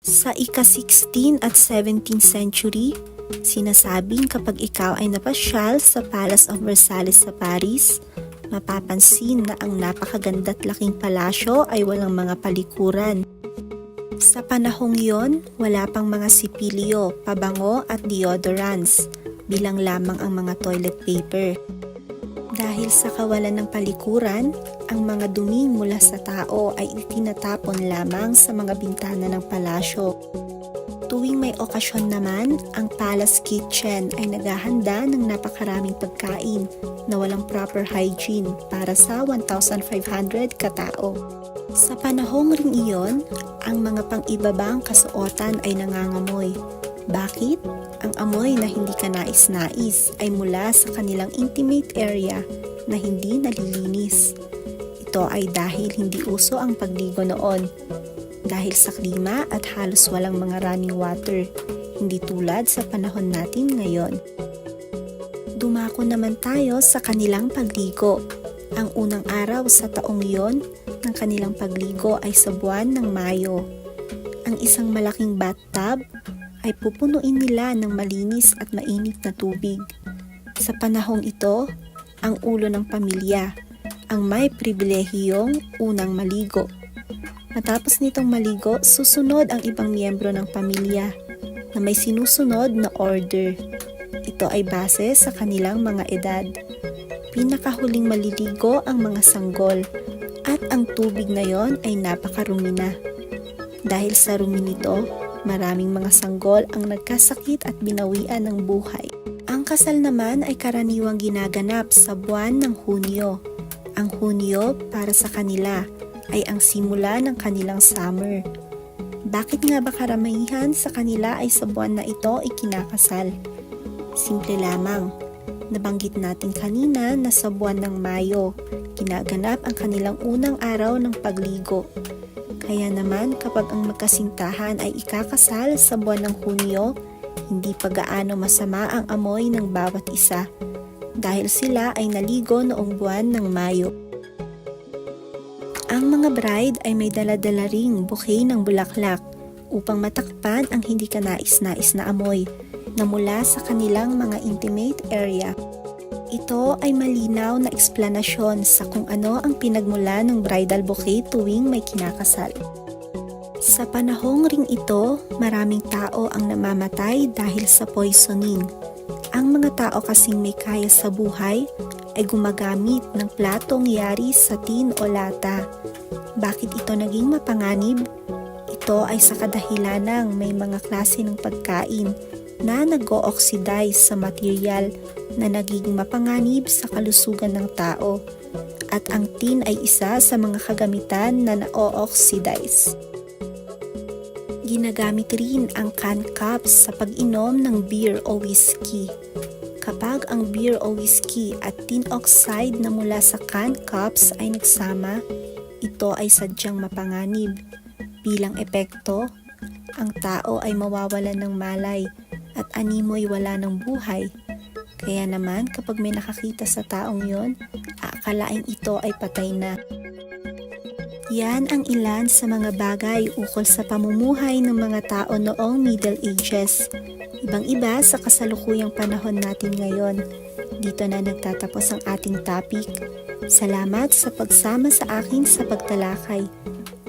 Sa ika-16 at 17th century, sinasabing kapag ikaw ay napasyal sa Palace of Versailles sa Paris, mapapansin na ang napakaganda't laking palasyo ay walang mga palikuran. Sa panahong yon, wala pang mga sipilyo, pabango at deodorants, bilang lamang ang mga toilet paper. Dahil sa kawalan ng palikuran, ang mga dumi mula sa tao ay itinatapon lamang sa mga bintana ng palasyo. Tuwing may okasyon naman, ang palace kitchen ay naghahanda ng napakaraming pagkain na walang proper hygiene para sa 1,500 katao. Sa panahong ring iyon, ang mga pang-ibabang kasuotan ay nangangamoy. Bakit? Ang amoy na hindi ka nais-nais ay mula sa kanilang intimate area na hindi nalilinis. Ito ay dahil hindi uso ang pagligo noon. Dahil sa klima at halos walang mga running water, hindi tulad sa panahon natin ngayon. Dumako naman tayo sa kanilang pagligo. Ang unang araw sa taong yon ng kanilang pagligo ay sa buwan ng Mayo. Ang isang malaking bathtub ay pupunuin nila ng malinis at mainit na tubig. Sa panahong ito, ang ulo ng pamilya ang may pribilehiyong unang maligo. Matapos nitong maligo, susunod ang ibang miyembro ng pamilya na may sinusunod na order. Ito ay base sa kanilang mga edad. Pinakahuling maliligo ang mga sanggol at ang tubig na yon ay napakarumi na. Dahil sa rumi nito, maraming mga sanggol ang nagkasakit at binawian ng buhay. Ang kasal naman ay karaniwang ginaganap sa buwan ng Hunyo. Ang Hunyo para sa kanila ay ang simula ng kanilang summer. Bakit nga ba karamihan sa kanila ay sa buwan na ito ikinakasal? Simple lamang. Nabanggit natin kanina na sa buwan ng Mayo, ginaganap ang kanilang unang araw ng pagligo. Kaya naman kapag ang magkasintahan ay ikakasal sa buwan ng Hunyo, hindi pa gaano masama ang amoy ng bawat isa dahil sila ay naligo noong buwan ng Mayo. Ang mga bride ay may dala-dala ring bouquet ng bulaklak upang matakpan ang hindi kanais-nais na amoy na mula sa kanilang mga intimate area. Ito ay malinaw na eksplanasyon sa kung ano ang pinagmula ng bridal bouquet tuwing may kinakasal. Sa panahong ring ito, maraming tao ang namamatay dahil sa poisoning. Ang mga tao kasing may kaya sa buhay ay gumagamit ng platong yari sa tin o lata. Bakit ito naging mapanganib? Ito ay sa kadahilanang may mga klase ng pagkain na nag-o-oxidize sa material na nagiging mapanganib sa kalusugan ng tao, at ang tin ay isa sa mga kagamitan na na-o-oxidize. Ginagamit rin ang canned cups sa pag-inom ng beer o whiskey. Kapag ang beer o whiskey at tin oxide na mula sa canned cups ay nagsama, ito ay sadyang mapanganib. Bilang epekto, ang tao ay mawawalan ng malay at animoy wala ng buhay. Kaya naman kapag may nakakita sa taong yon, aakalain ito ay patay na. Yan ang ilan sa mga bagay ukol sa pamumuhay ng mga tao noong Middle Ages. Ibang-iba sa kasalukuyang panahon natin ngayon. Dito na nagtatapos ang ating topic. Salamat sa pagsama sa akin sa pagtalakay.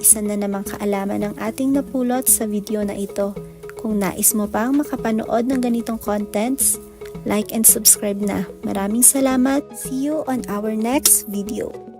Isa na namang kaalaman ng ating napulot sa video na ito. Kung nais mo pang makapanood ng ganitong contents, like and subscribe na. Maraming salamat. See you on our next video.